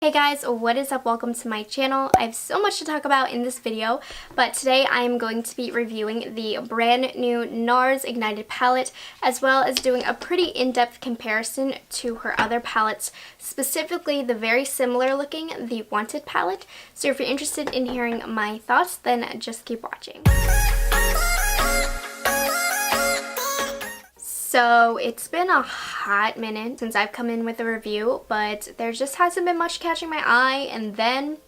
Hey guys, what is up? Welcome to my channel. I have so much to talk about in this video, but today I am going to be reviewing the brand new NARS Ignited palette, as well as doing a pretty in-depth comparison to her other palettes, specifically the very similar looking The Wanted palette. So if you're interested in hearing my thoughts, then just keep watching. So it's been a hot minute since I've come in with a review, but there just hasn't been much catching my eye, and then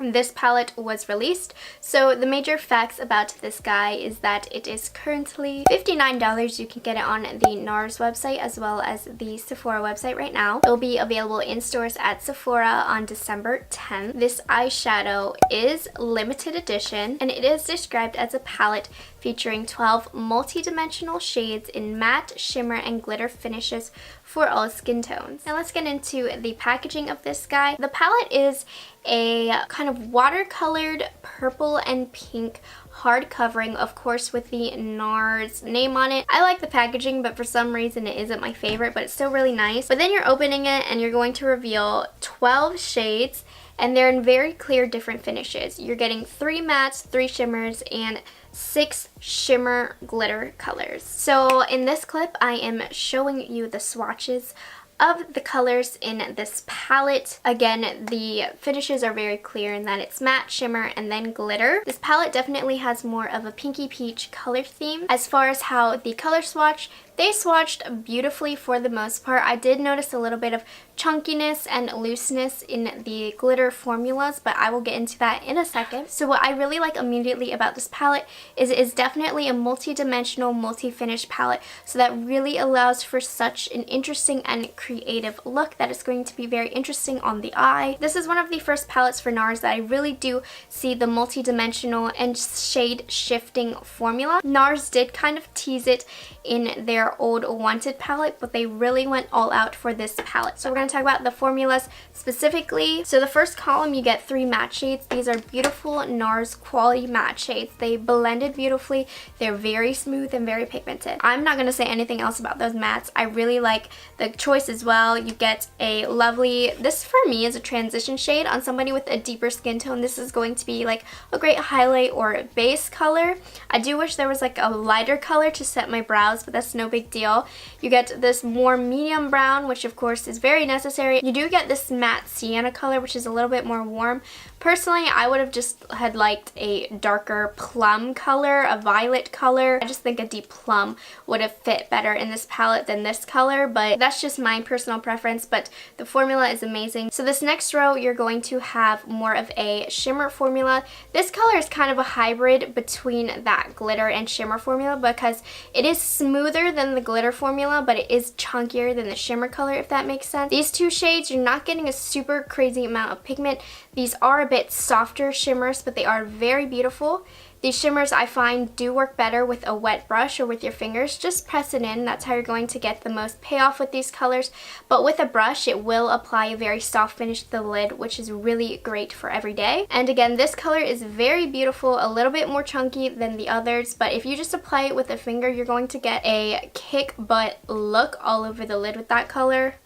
this palette was released. So the major facts about this guy is that it is currently $59. You can get it on the NARS website as well as the Sephora website right now. It will be available in stores at Sephora on December 10th. This eyeshadow is limited edition, and it is described as a palette featuring 12 multi-dimensional shades in matte, shimmer, and glitter finishes for all skin tones. Now let's get into the packaging of this guy. The palette is a kind of watercolored purple and pink hard covering, of course with the NARS name on it. I like the packaging, but for some reason it isn't my favorite, but it's still really nice. But then you're opening it and you're going to reveal 12 shades, and they're in very clear different finishes. You're getting 3 mattes, 3 shimmers, and 6 shimmer glitter colors. So in this clip I am showing you the swatches of the colors in this palette. Again, the finishes are very clear in that it's matte, shimmer, and then glitter. This palette definitely has more of a pinky peach color theme. As far as how the color swatch, they swatched beautifully for the most part. I did notice a little bit of chunkiness and looseness in the glitter formulas, but I will get into that in a second. So what I really like immediately about this palette is it is definitely a multi-dimensional, multi-finish palette, so that really allows for such an interesting and creative look that is going to be very interesting on the eye. This is one of the first palettes for NARS that I really do see the multi-dimensional and shade shifting formula. NARS did kind of tease it in their old Wanted palette, but they really went all out for this palette. So we're going to talk about the formulas specifically. So the first column, you get 3 matte shades. These are beautiful NARS quality matte shades. They blended beautifully. They're very smooth and very pigmented. I'm not going to say anything else about those mattes. I really like the choice as well. You get a lovely, this for me is a transition shade. On somebody with a deeper skin tone, this is going to be like a great highlight or base color. I do wish there was like a lighter color to set my brows, but that's no big deal. You get this more medium brown, which of course is very necessary. You do get this matte sienna color, which is a little bit more warm. Personally, I would have just had liked a darker plum color, a violet color. I just think a deep plum would have fit better in this palette than this color, but that's just my personal preference, but the formula is amazing. So this next row, you're going to have more of a shimmer formula. This color is kind of a hybrid between that glitter and shimmer formula because it is smoother than the glitter formula, but it is chunkier than the shimmer color, if that makes sense. These two shades, you're not getting a super crazy amount of pigment. These are a bit softer shimmers, but they are very beautiful. These shimmers I find do work better with a wet brush or with your fingers. Just press it in. That's how you're going to get the most payoff with these colors. But with a brush, it will apply a very soft finish to the lid, which is really great for every day. And again, this color is very beautiful, a little bit more chunky than the others, but if you just apply it with a finger, you're going to get a kick butt look all over the lid with that color.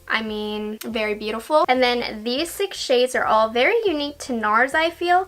I mean, very beautiful. And then these 6 shades are all very unique to NARS, I feel.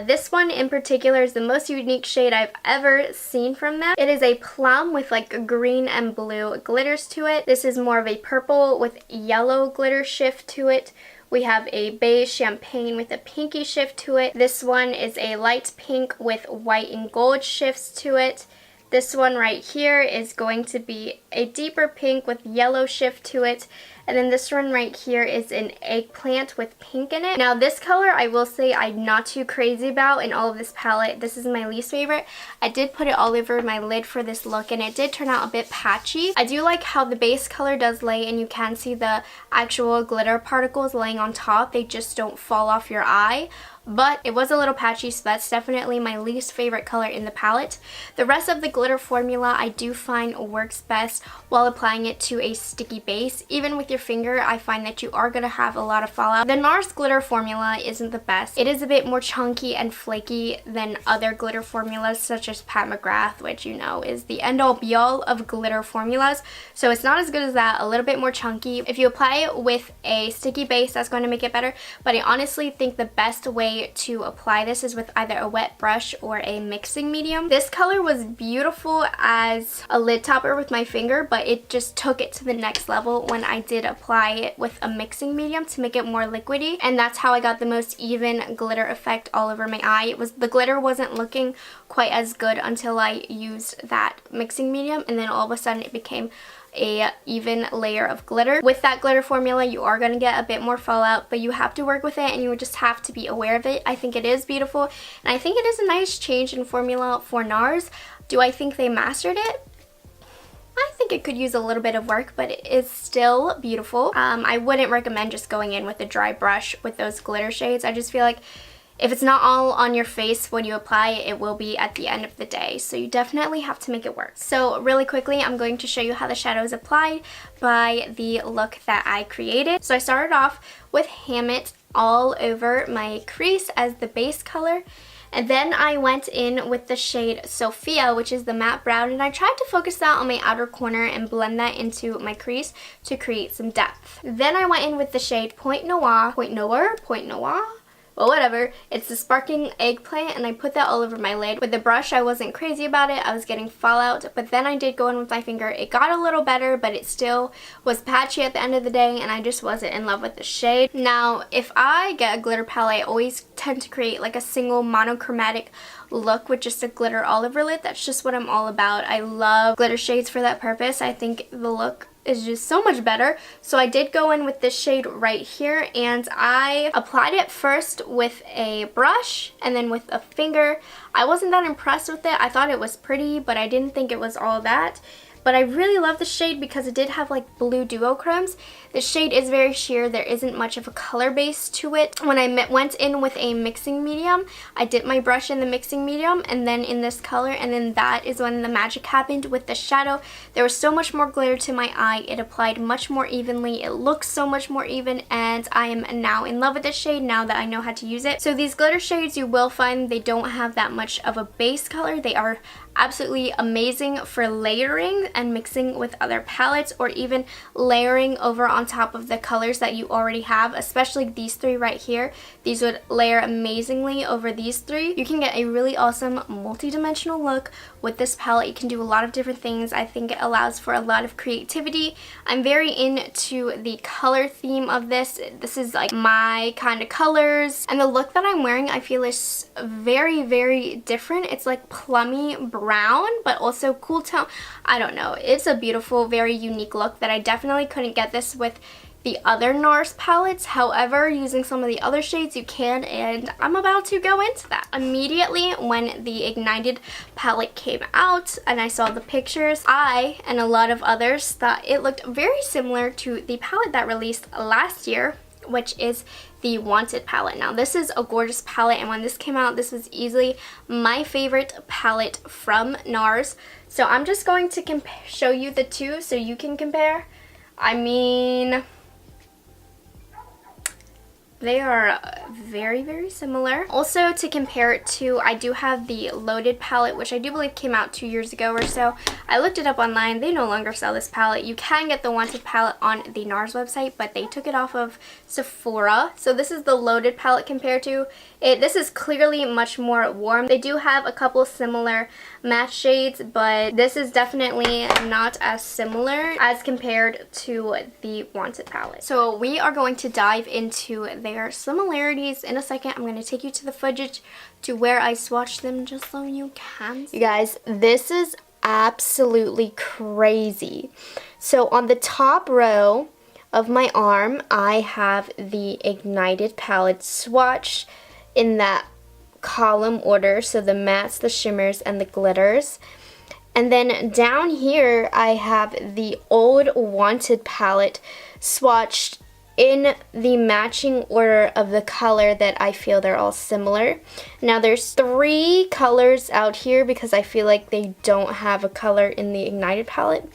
This one in particular is the most unique shade I've ever seen from them. It is a plum with like green and blue glitters to it. This is more of a purple with yellow glitter shift to it. We have a beige champagne with a pinky shift to it. This one is a light pink with white and gold shifts to it. This one right here is going to be a deeper pink with yellow shift to it. And then this one right here is an eggplant with pink in it. Now this color, I will say I'm not too crazy about in all of this palette. This is my least favorite. I did put it all over my lid for this look, and it did turn out a bit patchy. I do like how the base color does lay, and you can see the actual glitter particles laying on top. They just don't fall off your eye. but it was a little patchy, so that's definitely my least favorite color in the palette. The rest of the glitter formula I do find works best while applying it to a sticky base. Even with your finger, I find that you are going to have a lot of fallout. The NARS glitter formula isn't the best. It is a bit more chunky and flaky than other glitter formulas such as Pat McGrath, which you know is the end-all be-all of glitter formulas. So it's not as good as that, a little bit more chunky. If you apply it with a sticky base, that's going to make it better, but I honestly think the best way to apply this is with either a wet brush or a mixing medium. This color was beautiful as a lid topper with my finger, but it just took it to the next level when I did apply it with a mixing medium to make it more liquidy, and that's how I got the most even glitter effect all over my eye. The glitter wasn't looking quite as good until I used that mixing medium, and then all of a sudden it became a even layer of glitter. With that glitter formula, you are going to get a bit more fallout, but you have to work with it and you just have to be aware of it. I think it is beautiful, and I think it is a nice change in formula for NARS. Do I think they mastered it? I think it could use a little bit of work, but it is still beautiful. I wouldn't recommend just going in with a dry brush with those glitter shades. I just feel like if it's not all on your face when you apply it, it will be at the end of the day. So you definitely have to make it work. So really quickly, I'm going to show you how the shadow is applied by the look that I created. So I started off with Hammett all over my crease as the base color. And then I went in with the shade Sophia, which is the matte brown, and I tried to focus that on my outer corner and blend that into my crease to create some depth. Then I went in with the shade Point Noir, well, whatever. It's the Sparkling Eggplant, and I put that all over my lid. With the brush, I wasn't crazy about it. I was getting fallout, but then I did go in with my finger. It got a little better, but it still was patchy at the end of the day, and I just wasn't in love with the shade. Now, if I get a glitter palette, I always tend to create like a single monochromatic look with just a glitter all over lid. That's just what I'm all about. I love glitter shades for that purpose. I think the look is just so much better. So I did go in with this shade right here, and I applied it first with a brush and then with a finger. I wasn't that impressed with it. I thought it was pretty, but I didn't think it was all that. But I really love the shade because it did have like blue duochromes. The shade is very sheer. There isn't much of a color base to it. When I went in with a mixing medium, I dipped my brush in the mixing medium and then in this color, and then that is when the magic happened with the shadow. There was so much more glitter to my eye. It applied much more evenly. It looks so much more even, and I am now in love with this shade now that I know how to use it. So these glitter shades, you will find they don't have that much of a base color. They are absolutely amazing for layering and mixing with other palettes, or even layering over on top of the colors that you already have, especially these three right here. These would layer amazingly over these three. You can get a really awesome multi-dimensional look with this palette. You can do a lot of different things. I think it allows for a lot of creativity. I'm very into the color theme of this. This is like my kind of colors, and the look that I'm wearing I feel is very, very different. It's like plummy brown, but also cool tone. I don't know. It's a beautiful, very unique look that I definitely couldn't get this with the other NARS palettes. However, using some of the other shades you can, and I'm about to go into that. Immediately when the Ignited palette came out and I saw the pictures, I and a lot of others thought it looked very similar to the palette that released last year, which is the Wanted palette. Now this is a gorgeous palette, and when this came out, this was easily my favorite palette from NARS. So I'm just going to show you the two so you can compare. I mean, they are very, very similar. Also, to compare it to, I do have the Loaded palette, which I do believe came out 2 years ago or so. I looked it up online. They no longer sell this palette. You can get the Wanted palette on the NARS website, but they took it off of Sephora. So this is the Loaded palette compared to it. This is clearly much more warm. They do have a couple similar matte shades, but this is definitely not as similar as compared to the Wanted palette. So we are going to dive into their similarities in a second. I'm going to take you to the footage to where I swatched them just so you can see. You guys, this is absolutely crazy. So on the top row of my arm, I have the Ignited palette swatched in that column order, so the mattes, the shimmers, and the glitters. And then down here I have the old Wanted palette swatched in the matching order of the color that I feel they're all similar. Now there's 3 colors out here because I feel like they don't have a color in the Ignited palette.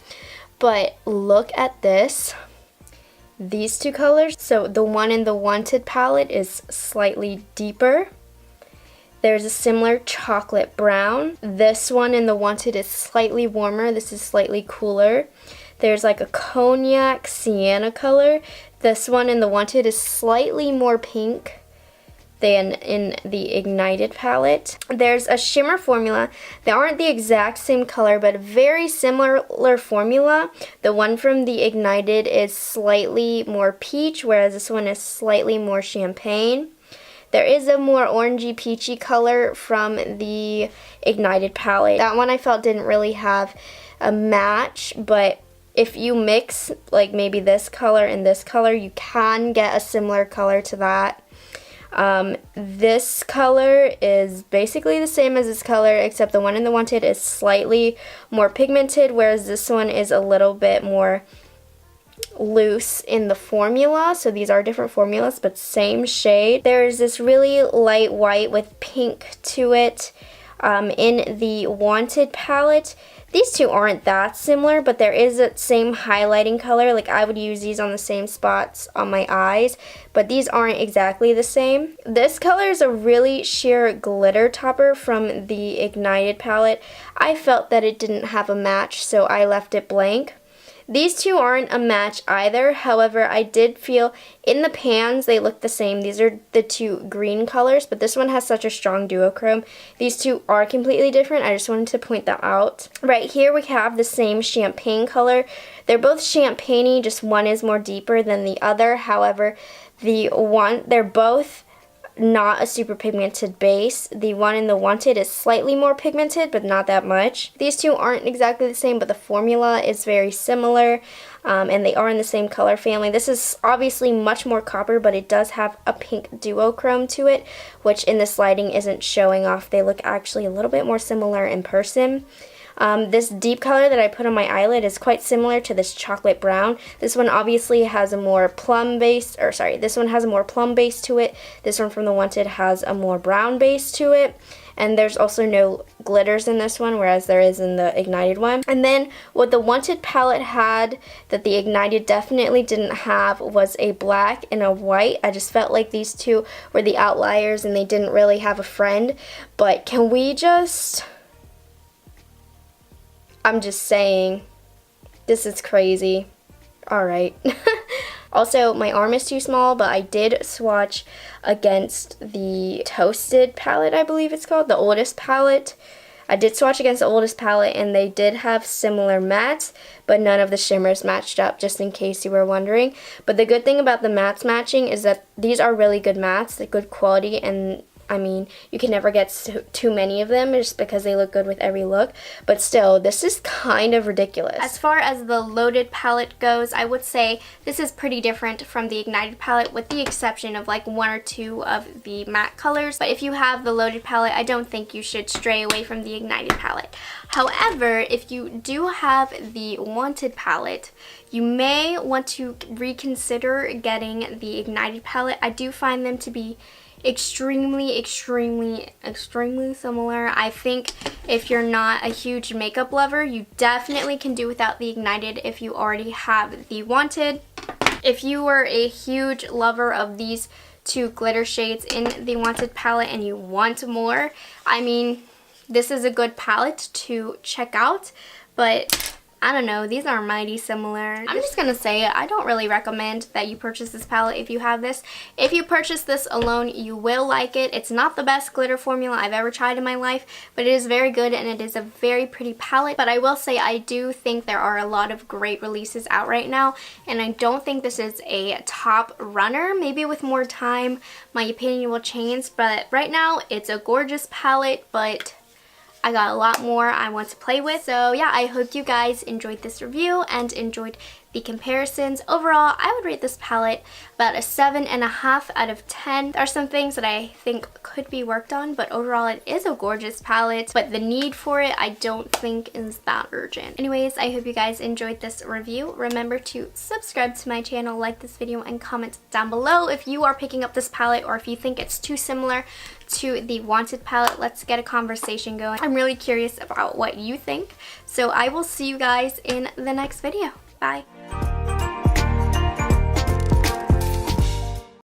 But look at this. These 2 colors. So the one in the Wanted palette is slightly deeper. There's a similar chocolate brown. This one in the Wanted is slightly warmer. This is slightly cooler. There's like a cognac sienna color. This one in the Wanted is slightly more pink than in the Ignited palette. There's a shimmer formula. They aren't the exact same color, but very similar formula. The one from the Ignited is slightly more peach, whereas this one is slightly more champagne. There is a more orangey peachy color from the Ignited palette. That one I felt didn't really have a match, but if you mix like maybe this color and this color, you can get a similar color to that. This color is basically the same as this color, except the one in the Wanted is slightly more pigmented, whereas this one is a little bit more loose in the formula. So these are different formulas, but same shade. There's this really light white with pink to it in the Wanted palette. These 2 aren't that similar, but there is that same highlighting color. Like I would use these on the same spots on my eyes, but these aren't exactly the same. This color is a really sheer glitter topper from the Ignited palette. I felt that it didn't have a match, so I left it blank. These 2 aren't a match either. However, I did feel in the pans they look the same. These are the 2 green colors, but this one has such a strong duochrome. These 2 are completely different. I just wanted to point that out. Right here we have the same champagne color. They're both champagne-y, just one is more deeper than the other. However, they're both not a super pigmented base. The one in the Wanted is slightly more pigmented, but not that much. These 2 aren't exactly the same, but the formula is very similar, and they are in the same color family. This is obviously much more copper, but it does have a pink duochrome to it, which in this lighting isn't showing off. They look actually a little bit more similar in person. This deep color that I put on my eyelid is quite similar to this chocolate brown. This one obviously has a more plum base, this one has a more plum base to it. This one from the Wanted has a more brown base to it. And there's also no glitters in this one, whereas there is in the Ignited one. And then what the Wanted palette had that the Ignited definitely didn't have was a black and a white. I just felt like these 2 were the outliers and they didn't really have a friend. But can we just... I'm just saying, this is crazy. Alright. Also, my arm is too small, but I did swatch against the Toasted palette, I believe it's called, the oldest palette. I did swatch against the oldest palette, and they did have similar mattes, but none of the shimmers matched up, just in case you were wondering. But the good thing about the mattes matching is that these are really good mattes, they're good quality, and I mean, you can never get too many of them just because they look good with every look. But still, this is kind of ridiculous. As far as the Loaded palette goes, I would say this is pretty different from the Ignited palette with the exception of like 1 or 2 of the matte colors. But if you have the Loaded palette, I don't think you should stray away from the Ignited palette. However, if you do have the Wanted palette, you may want to reconsider getting the Ignited palette. I do find them to be extremely similar. I think if you're not a huge makeup lover, you definitely can do without the Ignited if you already have the Wanted. If you were a huge lover of these 2 glitter shades in the Wanted palette and you want more, I mean, this is a good palette to check out, but I don't know, these are mighty similar. I'm just gonna say it, I don't really recommend that you purchase this palette if you have this. If you purchase this alone, you will like it. It's not the best glitter formula I've ever tried in my life, but it is very good and it is a very pretty palette. But I will say I do think there are a lot of great releases out right now, and I don't think this is a top runner. Maybe with more time, my opinion will change, but right now it's a gorgeous palette, but I got a lot more I want to play with. So yeah, I hope you guys enjoyed this review and enjoyed the comparisons. Overall, I would rate this palette about a 7.5 out of 10. There are some things that I think could be worked on, but overall it is a gorgeous palette, but the need for it I don't think is that urgent. Anyways, I hope you guys enjoyed this review. Remember to subscribe to my channel, like this video, and comment down below if you are picking up this palette or if you think it's too similar to the Wanted palette. Let's get a conversation going. I'm really curious about what you think. So I will see you guys in the next video. Bye.